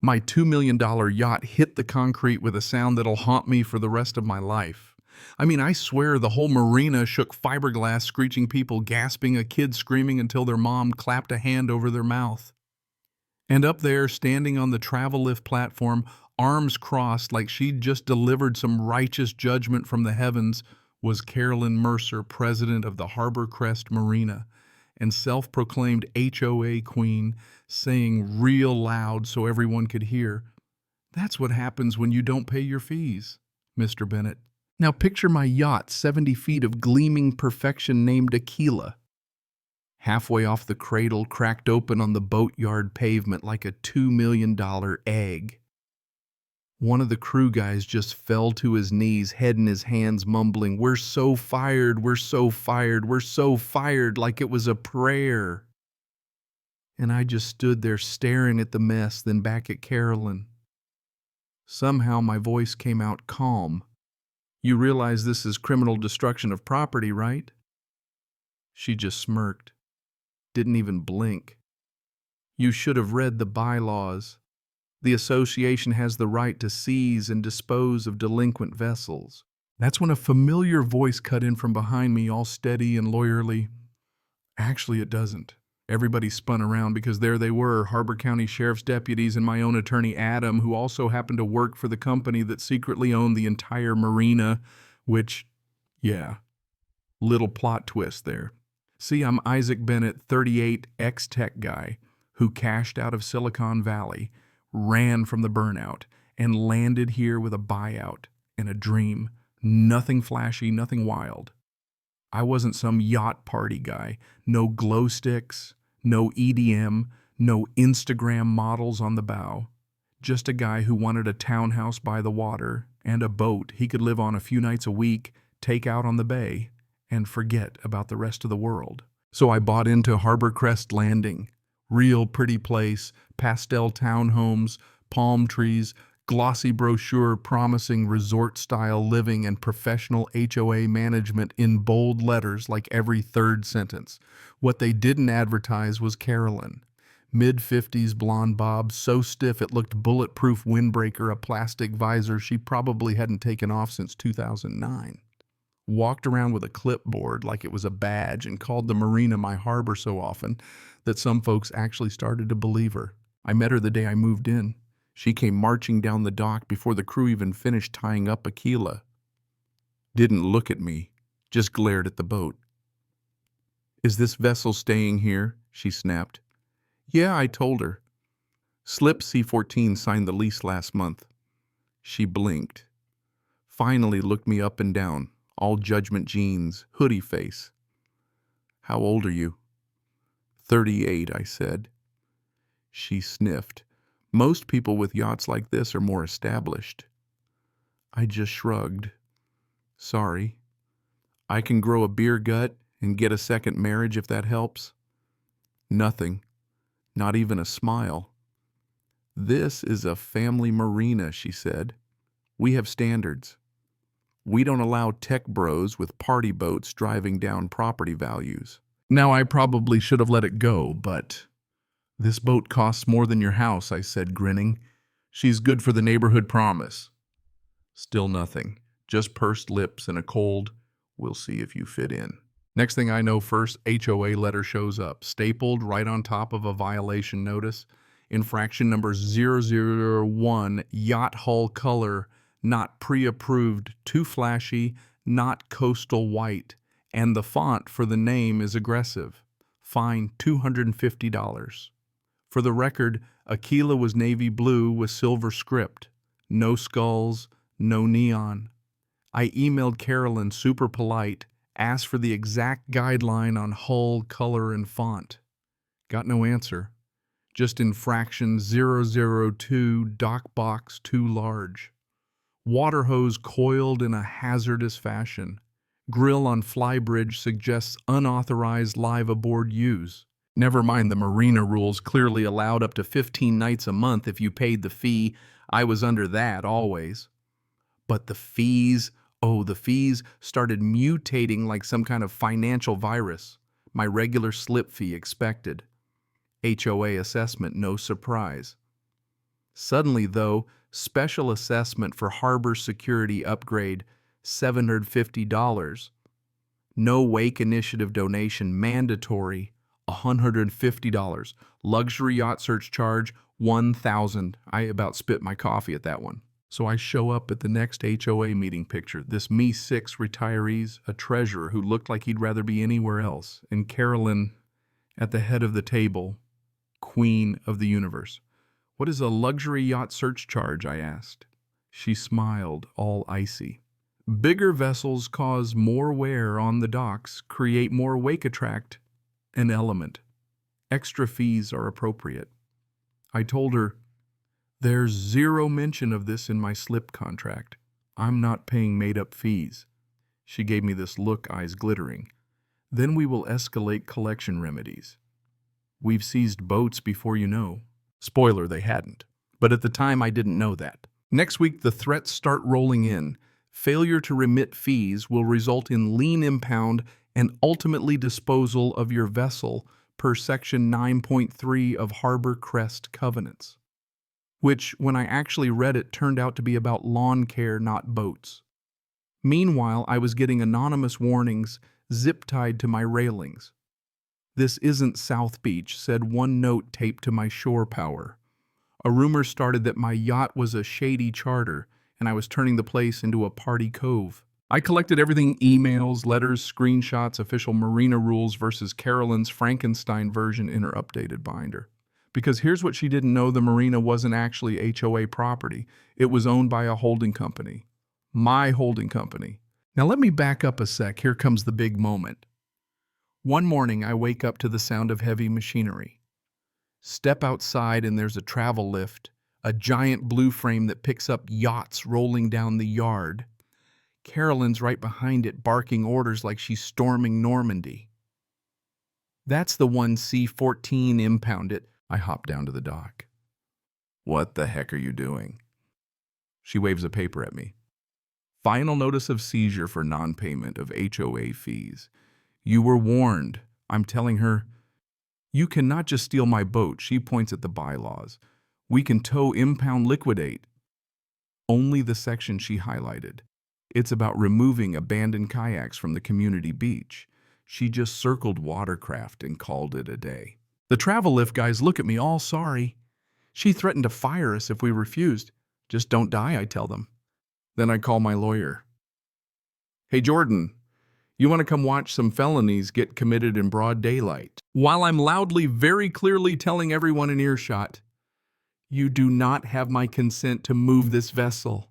My $2 million yacht hit the concrete with a sound that'll haunt me for the rest of my life. I mean, I swear the whole marina shook, fiberglass screeching, people gasping, a kid screaming until their mom clapped a hand over their mouth. And up there, standing on the travel lift platform, arms crossed like she'd just delivered some righteous judgment from the heavens, was Carolyn Mercer, president of the Harbor Crest Marina, and self-proclaimed HOA queen, saying real loud so everyone could hear, "That's what happens when you don't pay your fees, Mr. Bennett." Now picture my yacht, 70 feet of gleaming perfection named Aquila. Halfway off the cradle, cracked open on the boatyard pavement like a $2 million egg. One of the crew guys just fell to his knees, head in his hands, mumbling, "We're so fired, we're so fired, we're so fired," like it was a prayer. And I just stood there staring at the mess, then back at Carolyn. Somehow my voice came out calm. "You realize this is criminal destruction of property, right?" She just smirked. Didn't even blink. "You should have read the bylaws. The association has the right to seize and dispose of delinquent vessels." That's when a familiar voice cut in from behind me, all steady and lawyerly. "Actually, it doesn't." Everybody spun around because there they were, Harbor County Sheriff's deputies and my own attorney Adam, who also happened to work for the company that secretly owned the entire marina, which, yeah, little plot twist there. See, I'm Isaac Bennett, 38, ex-tech guy, who cashed out of Silicon Valley, ran from the burnout, and landed here with a buyout and a dream. Nothing flashy, nothing wild. I wasn't some yacht party guy. No glow sticks, no EDM, no Instagram models on the bow. Just a guy who wanted a townhouse by the water and a boat he could live on a few nights a week, take out on the bay, and forget about the rest of the world. So I bought into Harbor Crest Landing. Real pretty place, pastel townhomes, palm trees, glossy brochure promising resort-style living and professional HOA management in bold letters like every third sentence. What they didn't advertise was Carolyn. Mid-50s blonde bob, so stiff it looked bulletproof windbreaker, a plastic visor she probably hadn't taken off since 2009. Walked around with a clipboard like it was a badge and called the marina my harbor so often that some folks actually started to believe her. I met her the day I moved in. She came marching down the dock before the crew even finished tying up Aquila. Didn't look at me, just glared at the boat. "Is this vessel staying here?" she snapped. "Yeah," I told her. "Slip C-14 signed the lease last month." She blinked. Finally looked me up and down, all judgment jeans, hoodie face. "How old are you?" 38, I said. She sniffed. "Most people with yachts like this are more established." I just shrugged. "Sorry. I can grow a beer gut and get a second marriage if that helps." Nothing. Not even a smile. "This is a family marina," she said. "We have standards. We don't allow tech bros with party boats driving down property values." Now, I probably should have let it go, but "This boat costs more than your house," I said, grinning. "She's good for the neighborhood promise." Still nothing. Just pursed lips and a cold, "We'll see if you fit in." Next thing I know, first HOA letter shows up, stapled right on top of a violation notice. Infraction number 001, yacht hull color, not pre-approved, too flashy, not coastal white, and the font for the name is aggressive. Fine $250. For the record, Aquila was navy blue with silver script. No skulls, no neon. I emailed Carolyn, super polite, asked for the exact guideline on hull, color, and font. Got no answer. Just infraction 002, dock box too large. Water hose coiled in a hazardous fashion. Grill on flybridge suggests unauthorized live aboard use. Never mind the marina rules clearly allowed up to 15 nights a month if you paid the fee. I was under that always. But the fees, the fees started mutating like some kind of financial virus. My regular slip fee expected. HOA assessment, no surprise. Suddenly, though, special assessment for harbor security upgrade, $750. No wake initiative donation mandatory, $150. Luxury yacht search charge, $1,000. I about spit my coffee at that one. So I show up at the next HOA meeting picture. This me 6 retirees, a treasurer who looked like he'd rather be anywhere else, and Carolyn at the head of the table, queen of the universe. What is a luxury yacht search charge? I asked. She smiled, all icy. Bigger vessels cause more wear on the docks, create more wake attract, an element. Extra fees are appropriate. I told her, there's zero mention of this in my slip contract. I'm not paying made-up fees. She gave me this look, eyes glittering. Then we will escalate collection remedies. We've seized boats before you know. Spoiler, they hadn't. But at the time, I didn't know that. Next week, the threats start rolling in. Failure to remit fees will result in lien impound and ultimately disposal of your vessel per Section 9.3 of Harbor Crest Covenants, which, when I actually read it, turned out to be about lawn care, not boats. Meanwhile, I was getting anonymous warnings zip-tied to my railings. This isn't South Beach, said one note taped to my shore power. A rumor started that my yacht was a shady charter, and I was turning the place into a party cove. I collected everything: emails, letters, screenshots, official marina rules versus Carolyn's Frankenstein version in her updated binder. Because here's what she didn't know: the marina wasn't actually HOA property. It was owned by a holding company. My holding company. Now let me back up a sec. Here comes the big moment. One morning, I wake up to the sound of heavy machinery. Step outside and there's a travel lift, a giant blue frame that picks up yachts rolling down the yard. Carolyn's right behind it, barking orders like she's storming Normandy. That's the one C-14, impound it. I hop down to the dock. What the heck are you doing? She waves a paper at me. Final notice of seizure for non-payment of HOA fees. You were warned. I'm telling her, you cannot just steal my boat. She points at the bylaws. We can tow, impound, liquidate. Only the section she highlighted. It's about removing abandoned kayaks from the community beach. She just circled watercraft and called it a day. The travel lift guys look at me all sorry. She threatened to fire us if we refused. Just don't die, I tell them. Then I call my lawyer. Hey, Jordan, you want to come watch some felonies get committed in broad daylight? While I'm loudly, very clearly telling everyone in earshot, you do not have my consent to move this vessel.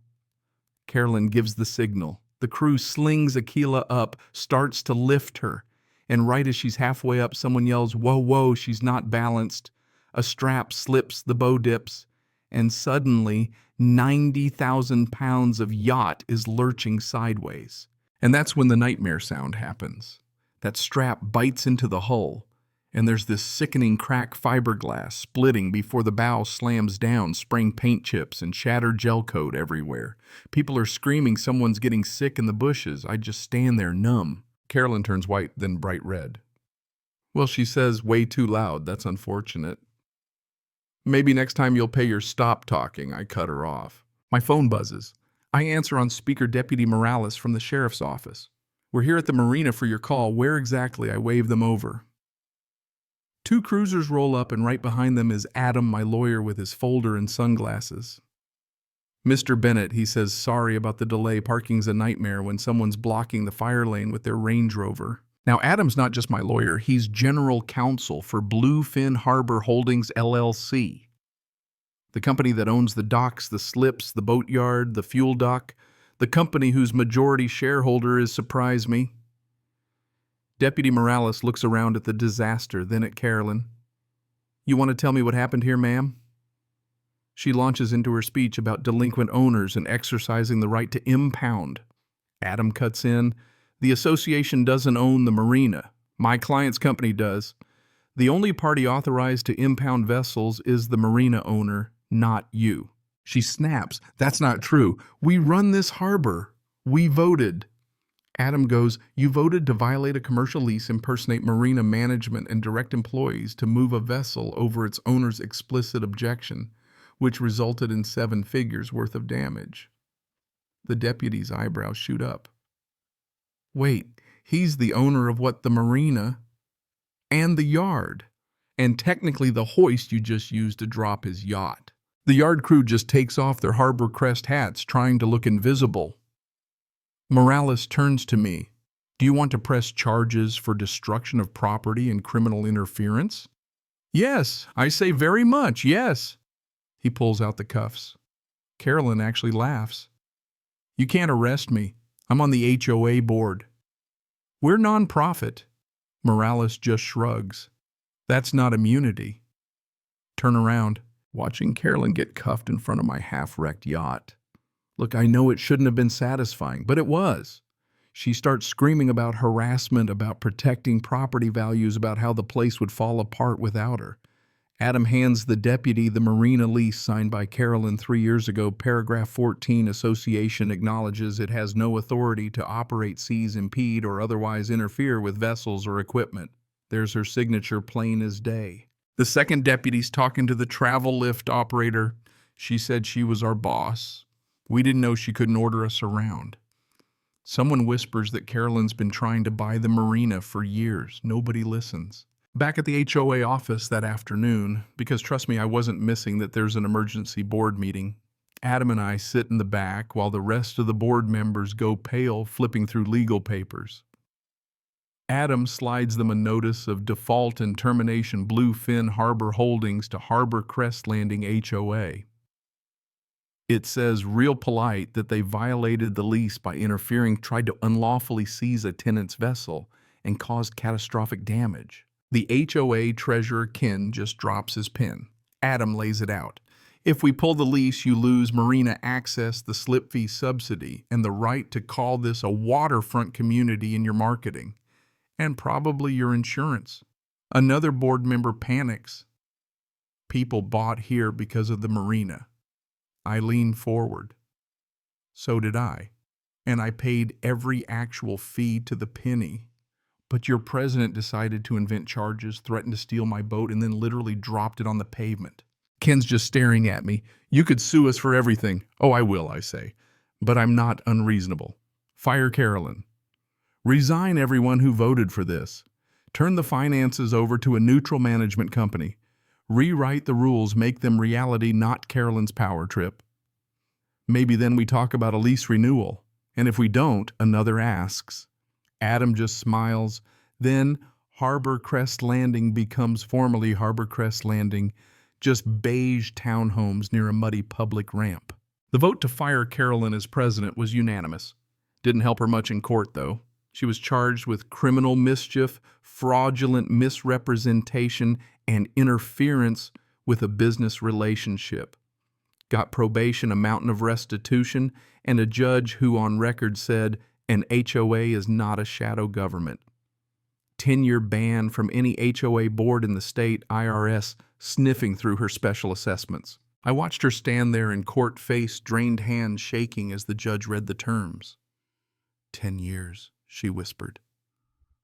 Carolyn gives the signal. The crew slings Aquila up, starts to lift her. And right as she's halfway up, someone yells, whoa, whoa, she's not balanced. A strap slips, the bow dips, and suddenly 90,000 pounds of yacht is lurching sideways. And that's when the nightmare sound happens. That strap bites into the hull, and there's this sickening crack fiberglass splitting before the bow slams down, spraying paint chips and shattered gel coat everywhere. People are screaming, someone's getting sick in the bushes. I just stand there numb. Carolyn turns white, then bright red. Well, she says, way too loud. That's unfortunate. Maybe next time you'll pay your stop talking. I cut her off. My phone buzzes. I answer on speaker. Deputy Morales from the sheriff's office. We're here at the marina for your call. Where exactly? I wave them over. Two cruisers roll up, and right behind them is Adam, my lawyer, with his folder and sunglasses. Mr. Bennett, he says, sorry about the delay. Parking's a nightmare when someone's blocking the fire lane with their Range Rover. Now, Adam's not just my lawyer. He's general counsel for Bluefin Harbor Holdings, LLC. The company that owns the docks, the slips, the boatyard, the fuel dock, the company whose majority shareholder is, surprise me. Deputy Morales looks around at the disaster, then at Carolyn. You want to tell me what happened here, ma'am? She launches into her speech about delinquent owners and exercising the right to impound. Adam cuts in. The association doesn't own the marina. My client's company does. The only party authorized to impound vessels is the marina owner, not you. She snaps. That's not true. We run this harbor. We voted. Adam goes, you voted to violate a commercial lease, impersonate marina management, and direct employees to move a vessel over its owner's explicit objection. which resulted in 7 figures worth of damage. The deputy's eyebrows shoot up. Wait, he's the owner of what, the marina and the yard, and technically the hoist you just used to drop his yacht. The yard crew just takes off their Harbor Crest hats, trying to look invisible. Morales turns to me. Do you want to press charges for destruction of property and criminal interference? Yes, I say very much, yes. He pulls out the cuffs. Carolyn actually laughs. You can't arrest me. I'm on the HOA board. We're non-profit. Morales just shrugs. That's not immunity. Turn around, watching Carolyn get cuffed in front of my half-wrecked yacht. Look, I know it shouldn't have been satisfying, but it was. She starts screaming about harassment, about protecting property values, about how the place would fall apart without her. Adam hands the deputy the marina lease signed by Carolyn 3 years ago. Paragraph 14, association acknowledges it has no authority to operate, seize, impede, or otherwise interfere with vessels or equipment. There's her signature, plain as day. The second deputy's talking to the travel lift operator. She said she was our boss. We didn't know she couldn't order us around. Someone whispers that Carolyn's been trying to buy the marina for years. Nobody listens. Back at the HOA office that afternoon, because trust me, I wasn't missing that there's an emergency board meeting, Adam and I sit in the back while the rest of the board members go pale, flipping through legal papers. Adam slides them a notice of default and termination, Bluefin Harbor Holdings to Harbor Crest Landing HOA. It says real polite that they violated the lease by interfering, tried to unlawfully seize a tenant's vessel, and caused catastrophic damage. The HOA treasurer, Ken, just drops his pen. Adam lays it out. If we pull the lease, you lose marina access, the slip fee subsidy, and the right to call this a waterfront community in your marketing, and probably your insurance. Another board member panics. People bought here because of the marina. I lean forward. So did I. And I paid every actual fee to the penny. But your president decided to invent charges, threatened to steal my boat, and then literally dropped it on the pavement. Ken's just staring at me. You could sue us for everything. Oh, I will, I say. But I'm not unreasonable. Fire Carolyn. Resign everyone who voted for this. Turn the finances over to a neutral management company. Rewrite the rules, make them reality, not Carolyn's power trip. Maybe then we talk about a lease renewal. And if we don't, another asks. Adam just smiles. Then Harbor Crest Landing becomes formally Harbor Crest Landing, just beige townhomes near a muddy public ramp. The vote to fire Carolyn as president was unanimous. Didn't help her much in court, though. She was charged with criminal mischief, fraudulent misrepresentation, and interference with a business relationship. Got probation, a mountain of restitution, and a judge who on record said an HOA is not a shadow government. 10-year ban from any HOA board in the state, IRS sniffing through her special assessments. I watched her stand there in court, face, drained hands shaking as the judge read the terms. 10 years, she whispered.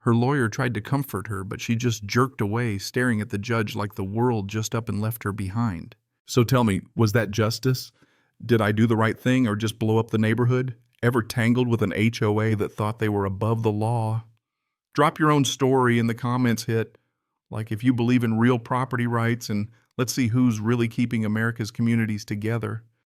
Her lawyer tried to comfort her, but she just jerked away, staring at the judge like the world just up and left her behind. So tell me, was that justice? Did I do the right thing or just blow up the neighborhood? Ever tangled with an HOA that thought they were above the law? Drop your own story in the comments, hit like if you believe in real property rights, and let's see who's really keeping America's communities together.